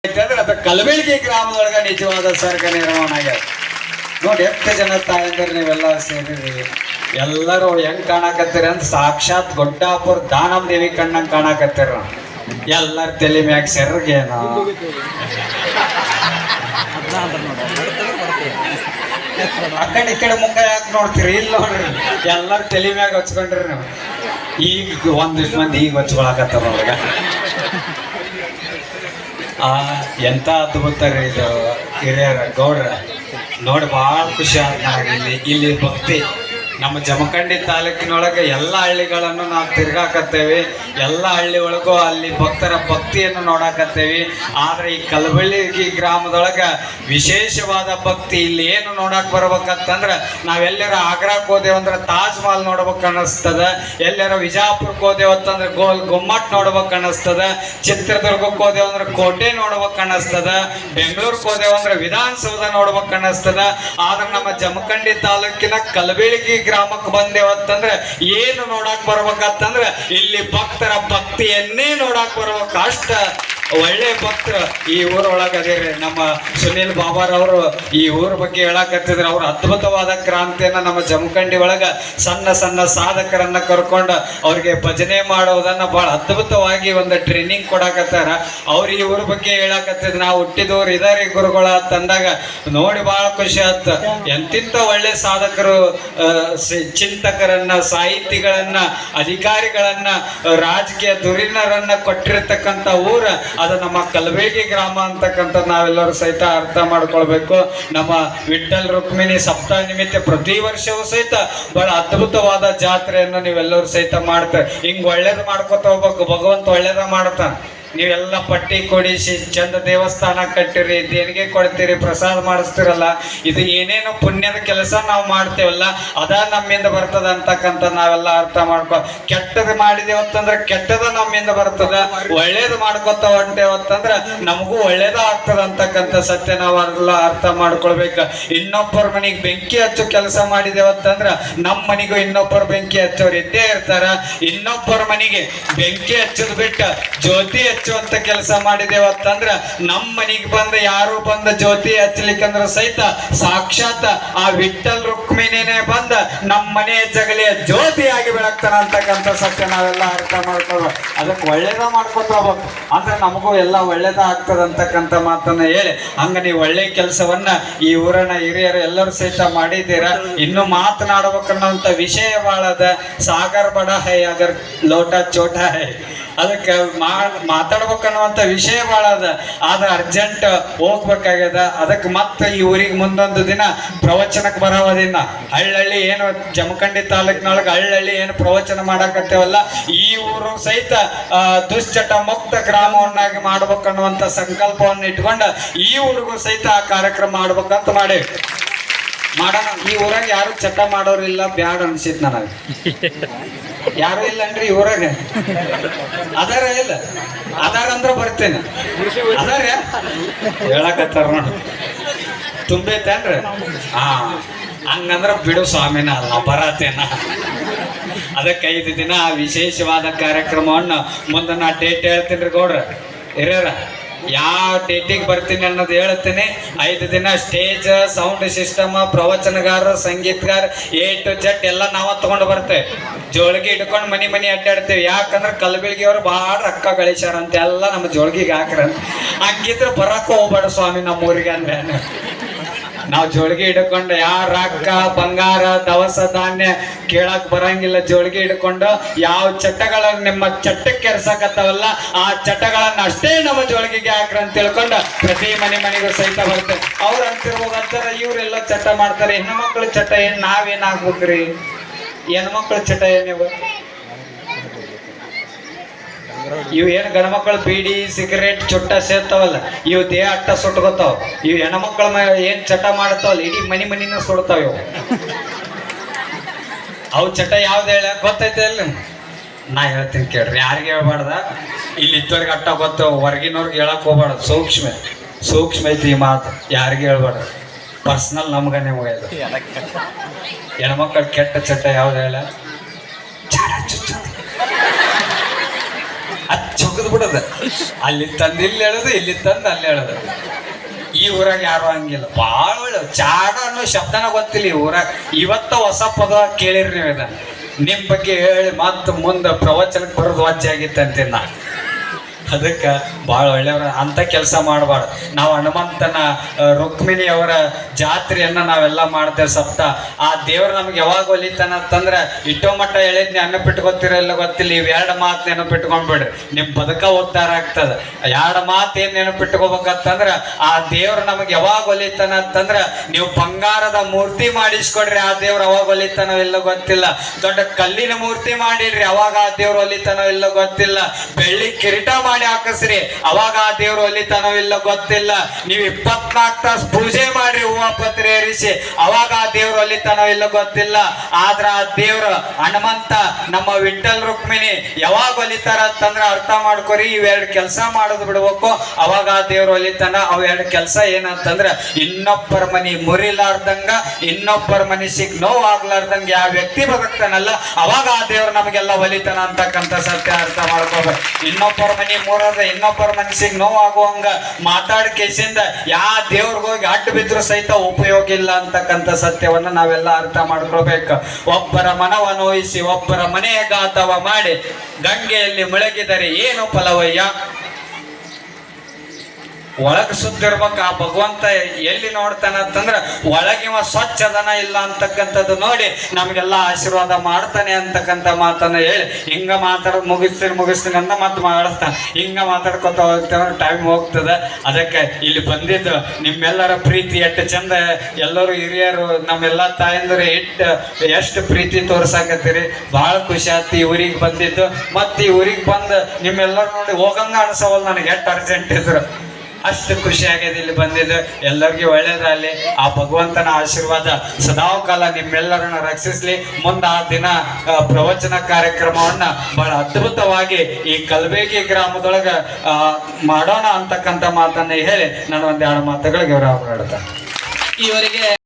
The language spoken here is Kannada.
ಅಂದ್ರೆ ಅದು ಕಲಬೆಳಗಿ ಗ್ರಾಮದೊಳಗ ನಿಜವಾದ ಸರ್ಗ ನಿರ್ಮಾಣ ಆಗ್ಯಾದ ನೋಡಿ. ಎಷ್ಟು ಜನ ತಾಯಂದ್ರೆ ನೀವೆಲ್ಲ ಸೇರಿರಿ, ಎಲ್ಲರೂ ಹೆಂಗ್ ಕಾಣಕತ್ತೀರಿ ಅಂತ ಸಾಕ್ಷಾತ್ ಗೊಡ್ಡಾಪುರ ದಾನಮ್ ದೇವಿ ಕಣ್ಣಂಗ್ ಕಾಣಕತ್ತೀರ. ಎಲ್ಲರ ತಲೆ ಮ್ಯಾಗ ಸೆರ್ಗೇನ ಆ ಕಡೆ ಈ ಕಡೆ ಮುಖ ಯಾಕೆ ನೋಡ್ತೀರಿ? ಇಲ್ಲ ನೋಡ್ರಿ, ಎಲ್ಲರ ತಲೆ ಮ್ಯಾಗ ಹಚ್ಕೊಂಡ್ರಿ ನೀವು. ಈಗ ಒಂದಿಷ್ಟು ಮಂದಿ ಈಗ ಹಚ್ಕೊಳಕತ್ತಾರ ನೋಡ್ರಿ. ಎಂತ ಅದ್ಭುತ ರೀ ಇದು ಹಿರಿಯರ ಗೌಡ್ರ ನೋಡಿ. ಭಾಳ ಖುಷಿ ಆಯ್ತು ಇಲ್ಲಿ ಭಕ್ತಿ. ನಮ್ಮ ಜಮಖಂಡಿ ತಾಲೂಕಿನೊಳಗೆ ಎಲ್ಲ ಹಳ್ಳಿಗಳನ್ನು ನಾವು ತಿರ್ಗಾಕತ್ತೇವೆ. ಎಲ್ಲ ಹಳ್ಳಿ ಒಳಗೂ ಅಲ್ಲಿ ಭಕ್ತರ ಭಕ್ತಿಯನ್ನು ನೋಡಾಕತ್ತೇವಿ. ಆದ್ರೆ ಈ ಕಲಬೆಳಗಿ ಗ್ರಾಮದೊಳಗೆ ವಿಶೇಷವಾದ ಭಕ್ತಿ. ಇಲ್ಲಿ ಏನು ನೋಡಕ್ ಬರ್ಬೇಕಂತಂದ್ರೆ ನಾವೆಲ್ಲರ ಆಗ್ರಾಕ್ ಹೋದೇವಂದ್ರೆ ತಾಜ್ ಮಹಲ್ ನೋಡ್ಬೇಕು ಅನ್ನಿಸ್ತದ. ಎಲ್ಲರ ವಿಜಾಪುರಕ್ಕೆ ಹೋದೇವತ್ತಂದ್ರೆ ಗುಮ್ಮಟ್ ನೋಡ್ಬೇಕು ಅನ್ನಿಸ್ತದ. ಚಿತ್ರದುರ್ಗಕ್ಕೆ ಹೋದೇವಂದ್ರೆ ಕೋಟೆ ನೋಡ್ಬೇಕು ಅನ್ನಿಸ್ತದ. ಬೆಂಗಳೂರಿಗೆ ಹೋದೇವಂದ್ರೆ ವಿಧಾನಸೌಧ ನೋಡ್ಬೇಕು ಅನ್ನಿಸ್ತದ. ಆದ್ರೆ ನಮ್ಮ ಜಮಖಂಡಿ ತಾಲೂಕಿನ ಕಲಬೆಳಗಿ ಗ್ರಾಮಕ್ಕೆ ಬಂದೇವತ್ತಂದ್ರೆ ಏನು ನೋಡಕ್ ಬರ್ಬೇಕಂತಂದ್ರೆ ಇಲ್ಲಿ ಭಕ್ತರ ಭಕ್ತಿಯನ್ನೇ ನೋಡಕ್ ಬರ್ಬೇಕು. ಅಷ್ಟ ಒಳ್ಳೆ ಭಕ್ತರು ಈ ಊರೊಳಗೆ ಅದೇರಿ. ನಮ್ಮ ಸುನೀಲ್ ಬಾಬಾರವರು ಈ ಊರ ಬಗ್ಗೆ ಹೇಳಕತ್ತಿದ್ರು. ಅವ್ರು ಅದ್ಭುತವಾದ ಕ್ರಾಂತಿಯನ್ನ ನಮ್ಮ ಜಮಖಂಡಿ ಒಳಗ ಸಣ್ಣ ಸಣ್ಣ ಸಾಧಕರನ್ನ ಕರ್ಕೊಂಡು ಅವ್ರಿಗೆ ಭಜನೆ ಮಾಡೋದನ್ನ ಬಹಳ ಅದ್ಭುತವಾಗಿ ಒಂದು ಟ್ರೈನಿಂಗ್ ಕೊಡಾಕತ್ತಾರ. ಅವ್ರು ಈ ಊರ ಬಗ್ಗೆ ಹೇಳಕತ್ತಿದ್ರು. ನಾವು ಹುಟ್ಟಿದವ್ರು ಇದಾರಿ ಗುರುಗಳ ತಂದಾಗ ನೋಡಿ ಬಹಳ ಖುಷಿ ಆಯ್ತು. ಎಂತಿಂತ ಒಳ್ಳೆ ಸಾಧಕರು, ಚಿಂತಕರನ್ನ, ಸಾಹಿತಿಗಳನ್ನ, ಅಧಿಕಾರಿಗಳನ್ನ, ರಾಜಕೀಯ ಧುರೀಣರನ್ನ ಕೊಟ್ಟಿರ್ತಕ್ಕಂಥ ಊರ ಅದು ನಮ್ಮ ಕಲಬೆಳಗಿ ಗ್ರಾಮ ಅಂತಕ್ಕಂಥ ನಾವೆಲ್ಲರೂ ಸಹಿತ ಅರ್ಥ ಮಾಡ್ಕೊಳ್ಬೇಕು. ನಮ್ಮ ವಿಠ್ಠಲ್ ರುಕ್ಮಿಣಿ ಸಪ್ತಾಹ ನಿಮಿತ್ತ ಪ್ರತಿ ವರ್ಷವೂ ಸಹಿತ ಬಹಳ ಅದ್ಭುತವಾದ ಜಾತ್ರೆಯನ್ನು ನೀವೆಲ್ಲರೂ ಸಹಿತ ಮಾಡ್ತಾರೆ. ಹಿಂಗ್ ಒಳ್ಳೇದು ಮಾಡ್ಕೊತ ಹೋಗ್ಬೇಕು. ಭಗವಂತ ಒಳ್ಳೇದ ಮಾಡ್ತಾನೆ. ನೀವೆಲ್ಲ ಪಟ್ಟಿ ಕೊಡಿಸಿ ಚಂದ ದೇವಸ್ಥಾನ ಕಟ್ಟಿರಿ, ದೇಣಿಗೆ ಕೊಡ್ತೀರಿ, ಪ್ರಸಾದ ಮಾಡಿಸ್ತಿರಲ್ಲ. ಇದು ಏನೇನು ಪುಣ್ಯದ ಕೆಲಸ ನಾವು ಮಾಡ್ತೇವಲ್ಲ ಅದ ನಮ್ಮಿಂದ ಬರ್ತದ ಅಂತಕ್ಕಂಥ ನಾವೆಲ್ಲ ಅರ್ಥ ಮಾಡ್ಕೊ. ಕೆಟ್ಟದ್ ಮಾಡಿದೇವತ್ತಂದ್ರೆ ಕೆಟ್ಟದ ನಮ್ಮಿಂದ ಬರ್ತದ. ಒಳ್ಳೇದು ಮಾಡ್ಕೊತ ಹೊಂಟೇವತ್ತಂದ್ರೆ ನಮಗೂ ಒಳ್ಳೇದ ಆಗ್ತದ ಅಂತಕ್ಕಂಥ ಸತ್ಯ ನಾವೆಲ್ಲ ಅರ್ಥ ಮಾಡ್ಕೊಳ್ಬೇಕು. ಇನ್ನೊಬ್ಬರ ಮನೆಗೆ ಬೆಂಕಿ ಹಚ್ಚೋ ಕೆಲಸ ಮಾಡಿದೇವತ್ತಂದ್ರ ನಮ್ಮ ಮನೆಗೂ ಇನ್ನೊಬ್ಬರು ಬೆಂಕಿ ಹಚ್ಚೋರು ಇದ್ದೇ ಇರ್ತಾರ. ಇನ್ನೊಬ್ಬರ ಮನೆಗೆ ಬೆಂಕಿ ಹಚ್ಚೋದು ಬಿಟ್ಟು ಜ್ಯೋತಿ ಹಚ್ಚುವಂತ ಕೆಲಸ ಮಾಡಿದೇವತ್ತಂದ್ರ ನಮ್ಮ ಮನೆಗೆ ಬಂದ ಯಾರು ಬಂದ ಜ್ಯೋತಿ ಹಚ್ಚಲಿಕ್ಕಂದ್ರ ಸಹಿತ ಸಾಕ್ಷಾತ್ ಆ ವಿಠ್ಠಲ್ ರುಕ್ಮಿಣಿನೇ ಬಂದ ನಮ್ಮ ಮನೆಯ ಜಗಲಿಯ ಜ್ಯೋತಿಯಾಗಿ ಬೆಳಗ್ತಾನ ಅಂತಕ್ಕಂಥ ಸತ್ಯ ನಾವೆಲ್ಲ ಅರ್ಥ ಮಾಡ್ಕೊಳ್ಬೇಕು. ಅದಕ್ಕೆ ಒಳ್ಳೇದ ಮಾಡ್ಕೊತ ಹೋಗ್ಬೇಕು. ಅಂದ್ರೆ ನಮಗೂ ಎಲ್ಲ ಒಳ್ಳೇದ ಆಗ್ತದ ಅಂತಕ್ಕಂಥ ಮಾತನ್ನ ಹೇಳಿ ಹಂಗ ನೀವು ಒಳ್ಳೆ ಕೆಲಸವನ್ನ ಈ ಊರನ್ನ ಹಿರಿಯರು ಎಲ್ಲರೂ ಸಹಿತ ಮಾಡಿದ್ದೀರಾ. ಇನ್ನು ಮಾತನಾಡ್ಬೇಕನ್ನೋಂಥ ವಿಷಯ ಬಹಳ ಅದ. ಸಾಗರ್ ಬಡ ಹೈ ಅಗರ್ ಲೋಟ ಚೋಟ ಹೈ. ಅದಕ್ಕೆ ಮಾತಾಡ್ಬೇಕನ್ನುವಂಥ ವಿಷಯ ಭಾಳ ಅದ. ಆದ್ರೆ ಅರ್ಜೆಂಟ್ ಹೋಗ್ಬೇಕಾಗ್ಯದ. ಅದಕ್ಕೆ ಮತ್ತೆ ಈ ಊರಿಗೆ ಮುಂದೊಂದು ದಿನ ಪ್ರವಚನಕ್ಕೆ ಬರೋದಿನ ಹಳ್ಳಹಳ್ಳಿ ಏನು ಜಮಖಂಡಿ ತಾಲೂಕಿನೊಳಗೆ ಹಳ್ಳಹಳ್ಳಿ ಏನು ಪ್ರವಚನ ಮಾಡಾಕತ್ತೇವಲ್ಲ ಈ ಊರು ಸಹಿತ ದುಶ್ಚಟ ಮುಕ್ತ ಗ್ರಾಮವನ್ನಾಗಿ ಮಾಡ್ಬೇಕನ್ನುವಂಥ ಸಂಕಲ್ಪವನ್ನು ಇಟ್ಕೊಂಡು ಈ ಊರಿಗೂ ಸಹಿತ ಆ ಕಾರ್ಯಕ್ರಮ ಮಾಡ್ಬೇಕಂತ ಮಾಡೇವಿ. ಮಾಡೋಣ. ಈ ಊರಾಗ ಯಾರು ಚಟ ಮಾಡೋರಿಲ್ಲ, ಬ್ಯಾಡ ಅನ್ಸಿತ್ ನನಗೆ. ಯಾರು ಇಲ್ಲ ಅನ್ರಿ ಊರಾಗ? ಅದಾರ ಇಲ್ಲ? ಅದಾರ ಅಂದ್ರೆ ಬರ್ತೇನೆ. ಅದಾರ ಹೇಳಕತ್ತಾರ ನೋಡಿ. ತುಂಬೈತೇನ್ರಿ? ಹಾ, ಹಂಗಂದ್ರ ಬಿಡು ಸ್ವಾಮಿನ ಅಲ್ಲ, ಬರತೇನ. ಅದಕ್ಕೆ 5 ದಿನ ವಿಶೇಷವಾದ ಕಾರ್ಯಕ್ರಮವನ್ನು ಮುಂದೆ ನಾ ಡೇಟ್ ಹೇಳ್ತೀನಿ ರೀ ಗೌಡ್ರ ಹಿರಿಯರ. ಯಾವ ಡೇಟಿಗೆ ಬರ್ತೀನಿ ಅನ್ನೋದು ಹೇಳ್ತೀನಿ. 5 ದಿನ ಸ್ಟೇಜ್, ಸೌಂಡ್ ಸಿಸ್ಟಮ್, ಪ್ರವಚನಗಾರ, ಸಂಗೀತಗಾರ, A to Z ಎಲ್ಲ ನಾವ ತಗೊಂಡು ಬರ್ತೇವೆ. ಜೋಳಿಗೆ ಇಟ್ಕೊಂಡು ಮನಿ ಅಡ್ಡಾಡ್ತೇವೆ. ಯಾಕಂದ್ರೆ ಕಲಬೆಳಗಿ ಅವರು ಭಾಳ ರೊಕ್ಕ ಗಳಿಸ್ಯಾರ ಅಂತ ಎಲ್ಲ ನಮ್ಮ ಜೋಳಿಗೆಗೆ ಹಾಕ್ರಂತ. ಹಂಗಿದ್ರೆ ಬರಕ್ಕೆ ಹೋಗ್ಬೇಡ ಸ್ವಾಮಿ ನಮ್ಮ ಊರಿಗೆ ಅಂದ್ರೆ. ನಾವು ಜೋಳಿಗೆ ಹಿಡ್ಕೊಂಡು ಯಾರ ರೊಕ್ಕ ಬಂಗಾರ ದವಸ ಧಾನ್ಯ ಕೇಳಕ್ ಬರಂಗಿಲ್ಲ. ಜೋಳಿಗೆ ಹಿಡ್ಕೊಂಡು ಯಾವ ಚಟಗಳ ನಿಮ್ಮ ಚಟ್ಟಕ್ಕೆ ಕೆರ್ಸಕತ್ತವಲ್ಲ ಆ ಚಟಗಳನ್ನ ಅಷ್ಟೇ ನಮ್ಮ ಜೋಳಿಗೆಗೆ ಹಾಕ್ರ ಅಂತ ತಿಳ್ಕೊಂಡು ಪ್ರತಿ ಮನೆಗೂ ಸಹಿತ ಬರ್ತೇವೆ. ಅವ್ರು ಅಂತಿರ್ಬೋದು ಅಂತಾರ ಇವ್ರೆಲ್ಲ ಚಟ ಮಾಡ್ತಾರೆ. ಹೆಣ್ಮಕ್ಳು ಚಟ ಏನ್ ನಾವೇನಾಗ್ಬೇಕ್ರಿ? ಹೆಣ್ಮಕ್ಳು ಚಟ ಏನಿವ? ಇವು ಏನು ಗಂಡ್ಮಕ್ಳು ಬೀಡಿ ಸಿಗರೇಟ್ ಚುಟ್ಟ ಸೇರ್ತಾವಲ್ಲ ಇವು ದೇಹ ಅಟ್ಟ ಸುಟ್ಕೋತಾವ. ಇವು ಹೆಣ್ಮಕ್ಳ ಏನ್ ಚಟ ಮಾಡ್ತಾವಲ್ಲ ಇಡೀ ಮನಿನ ಸುಡ್ತಾವ ಇವು. ಅವು ಚಟ ಯಾವ್ದು ಹೇಳ ಗೊತ್ತೈತೆ ಅಲ್ಲ? ನಾ ಹೇಳ್ತೀನಿ ಕೇಳ್ರಿ. ಯಾರಿಗೆ ಹೇಳ್ಬಾರ್ದ? ಇಲ್ಲಿ ಇದ್ದವ್ರಿಗೆ ಅಟ್ಟ ಗೊತ್ತು, ಹೊರಗಿನವ್ರಿಗೆ ಹೇಳಕ್ ಹೋಗ್ಬಾರ್ದು. ಸೂಕ್ಷ್ಮ ಐತಿ ಈ ಮಾತು. ಯಾರಿಗೆ ಹೇಳ್ಬಾರ್ದು. ಪರ್ಸನಲ್ ನಮ್ಗ ನಿಮ್ಗೆ ಇದು. ಹೆಣ್ಮಕ್ಳ ಕೆಟ್ಟ ಚಟ ಯಾವ್ದು ಹೇಳ? ಚುಚ್ಚೋದು ಬಿಡೋದು, ಅಲ್ಲಿ ತಂದು ಇಲ್ಲಿ ಹೇಳೋದು, ಇಲ್ಲಿ ತಂದು ಅಲ್ಲಿ ಹೇಳೋದು. ಈ ಊರಾಗ ಯಾರು ಹಂಗಿಲ್ಲ, ಭಾಳ ಒಳ್ಳೆ ಚಾಡ ಅನ್ನೋ ಶಬ್ದನ ಗೊತ್ತಿಲ್ಲ ಈ ಊರಾಗ. ಇವತ್ತ ಹೊಸ ಪದ ಕೇಳಿರಿ ನೀವು ಇದನ್ನ. ನಿಮ್ಮ ಬಗ್ಗೆ ಹೇಳಿ ಮತ್ತೆ ಮುಂದೆ ಪ್ರವಚನಕ್ಕೆ ಬರೋದು ವಾಜ್ಯ ಆಗಿತ್ತಂತೆ ನಾ. ಅದಕ್ಕೆ ಭಾಳ ಒಳ್ಳೆಯವ್ರ ಅಂತ ಕೆಲಸ ಮಾಡಬಾರ್ದು. ನಾವು ಹನುಮಂತನ ರುಕ್ಮಿಣಿ ಅವರ ಜಾತ್ರೆಯನ್ನು ನಾವೆಲ್ಲ ಮಾಡ್ತೇವೆ ಸಪ್ತ. ಆ ದೇವ್ರು ನಮ್ಗೆ ಯಾವಾಗ ಒಲಿತಾನ ಅಂತಂದ್ರೆ ಇಟ್ಟೋ ಮಟ್ಟ ಹೇಳಿದ್ನಿ ನೆನಪಿಟ್ಟು ಗೊತ್ತಿರಲ್ಲ ಗೊತ್ತಿಲ್ಲ. ಇವು ಎರಡು ಮಾತು ನೆನಪಿಟ್ಕೊಂಡ್ಬಿಡ್ರಿ, ನಿಮ್ಮ ಬದುಕ ಉದ್ಧಾರ ಆಗ್ತದೆ. ಎರಡು ಮಾತು ಏನು ನೆನಪಿಟ್ಕೋಬೇಕಂತಂದ್ರೆ ಆ ದೇವ್ರು ನಮಗೆ ಯಾವಾಗ ಒಲಿತಾನ ಅಂತಂದ್ರೆ ನೀವು ಬಂಗಾರದ ಮೂರ್ತಿ ಮಾಡಿಸ್ಕೊಡ್ರಿ, ಆ ದೇವ್ರು ಅವಾಗ ಒಲಿತಾನೋ ಇಲ್ಲೋ ಗೊತ್ತಿಲ್ಲ. ದೊಡ್ಡ ಕಲ್ಲಿನ ಮೂರ್ತಿ ಮಾಡಿಡ್ರಿ, ಅವಾಗ ಆ ದೇವ್ರು ಒಲಿತಾನೋ ಇಲ್ಲೋ ಗೊತ್ತಿಲ್ಲ. ಬೆಳ್ಳಿ ಕಿರೀಟ ಮಾಡಿ ಹಾಕಿಸ್ರಿ, ಅವಾಗ ಆ ದೇವ್ರು ಒಲಿತಾನೋ ಇಲ್ಲ ಗೊತ್ತಿಲ್ಲ. ನೀವು 24 ತಾಸು ಪೂಜೆ ಮಾಡ್ರಿ, ಹೂವ ಪತ್ರೆ ಏರಿಸಿ, ಅವಾಗ ಆ ದೇವ್ರು ಒಲಿತಾನೋ ಇಲ್ಲ ಗೊತ್ತಿಲ್ಲ. ಆದ್ರ ಆ ದೇವ್ರು ಹನುಮಂತ ನಮ್ಮ ವಿಠಲ್ ರುಕ್ಮಿಣಿ ಯಾವಾಗ ಒಲಿತಾರ ಅಂತಂದ್ರ ಅರ್ಥ ಮಾಡ್ಕೊರಿ. ಇವೆರಡು ಕೆಲಸ ಮಾಡೋದು ಬಿಡ್ಬೇಕು, ಅವಾಗ ಆ ದೇವ್ರು ಒಲಿತಾನ. ಅವೆರಡು ಕೆಲಸ ಏನಂತಂದ್ರ ಇನ್ನೊಬ್ಬರ ಮನಿ ಮುರಿಲಾರ್ದಂಗ, ಇನ್ನೊಬ್ಬರ ಮನಸ್ಸಿಗೆ ನೋವು ಆಗ್ಲಾರ್ದಂಗ ಯಾವ ವ್ಯಕ್ತಿ ಬದುಕ್ತಾನಲ್ಲ ಅವಾಗ ಆ ದೇವ್ರು ನಮಗೆಲ್ಲ ಒಲಿತಾನ ಅಂತಕ್ಕಂಥ ಸತ್ಯ ಅರ್ಥ ಮಾಡ್ಕೋಬೇಕು. ಇನ್ನೊಬ್ಬರ ಮನಿ ಮೂರದ ಇನ್ನೊಬ್ಬರ ಮನಸ್ಸಿಗೆ ನೋವು ಆಗುವಂಗ ಮಾತಾಡ ಕೇಸಿಂದ ಯಾವ ದೇವ್ರಿಗೆ ಹೋಗಿ ಅಡ್ಡ ಬಿದ್ರು ಸಹಿತ ಉಪಯೋಗ ಇಲ್ಲ ಅಂತಕ್ಕಂಥ ಸತ್ಯವನ್ನ ನಾವೆಲ್ಲ ಅರ್ಥ ಮಾಡ್ಕೊಳ್ಬೇಕು. ಒಬ್ಬರ ಮನವ ನೋಯಿಸಿ ಒಬ್ಬರ ಮನೆಯ ಗಾತವ ಮಾಡಿ ಗಂಗೆಯಲ್ಲಿ ಮುಳುಗಿದರೆ ಏನು ಫಲವಯ್ಯ. ಒಳಗೆ ಶುದ್ಧ ಇರ್ಬೇಕು. ಆ ಭಗವಂತ ಎಲ್ಲಿ ನೋಡ್ತಾನ ಅಂತಂದ್ರ ಒಳಗಿವ ಸ್ವಚ್ಛ ಅದನ ಇಲ್ಲ ಅಂತಕ್ಕಂಥದ್ದು ನೋಡಿ ನಮ್ಗೆಲ್ಲ ಆಶೀರ್ವಾದ ಮಾಡ್ತಾನೆ ಅಂತಕ್ಕಂಥ ಮಾತನ್ನ ಹೇಳಿ ಹಿಂಗ ಮಾತಾಡೋದು ಮುಗಿಸ್ತೀನಿ ಅಂತ ಮತ್ತೆ ಮಾಡಿಸ್ತಾನೆ. ಹಿಂಗ ಮಾತಾಡ್ಕೊತ ಹೋಗ್ತಾನೆ, ಟೈಮ್ ಹೋಗ್ತದೆ. ಅದಕ್ಕೆ ಇಲ್ಲಿ ಬಂದಿದ್ದು ನಿಮ್ಮೆಲ್ಲರ ಪ್ರೀತಿ ಎಷ್ಟು ಚಂದ, ಎಲ್ಲರೂ ಹಿರಿಯರು ನಮ್ಮೆಲ್ಲ ತಾಯಂದರು ಎಷ್ಟು ಪ್ರೀತಿ ತೋರ್ಸಾಕತ್ತೀರಿ. ಭಾಳ ಖುಷಿ ಆಯ್ತು ಈ ಊರಿಗೆ ಬಂದಿದ್ದು. ಮತ್ತೆ ಈ ಊರಿಗೆ ಬಂದು ನಿಮ್ಮೆಲ್ಲರೂ ನೋಡಿ ಹೋಗಂಗ ಅನ್ಸವಲ್ಲ, ನನಗೆ ಎಷ್ಟು ಅರ್ಜೆಂಟ್ ಇದ್ರು, ಅಷ್ಟು ಖುಷಿ ಆಗ್ಯದ ಇಲ್ಲಿ ಬಂದಿದ್ದು. ಎಲ್ಲರಿಗೂ ಒಳ್ಳೇದಾಗಲಿ. ಆ ಭಗವಂತನ ಆಶೀರ್ವಾದ ಸದಾಕಾಲ ನಿಮ್ಮೆಲ್ಲರನ್ನ ರಕ್ಷಿಸ್ಲಿ. ಮುಂದೆ ಆ ದಿನ ಪ್ರವಚನ ಕಾರ್ಯಕ್ರಮವನ್ನ ಬಹಳ ಅದ್ಭುತವಾಗಿ ಈ ಕಲ್ಬೇಗಿ ಗ್ರಾಮದೊಳಗ ಮಾಡೋಣ ಅಂತಕ್ಕಂಥ ಮಾತನ್ನ ಹೇಳಿ ನಾನು ಒಂದೆರಡು ಮಾತುಗಳಿಗೆ ವಿರಾಮ ಹೇಳ್ತೇನೆ. ಇವರಿಗೆ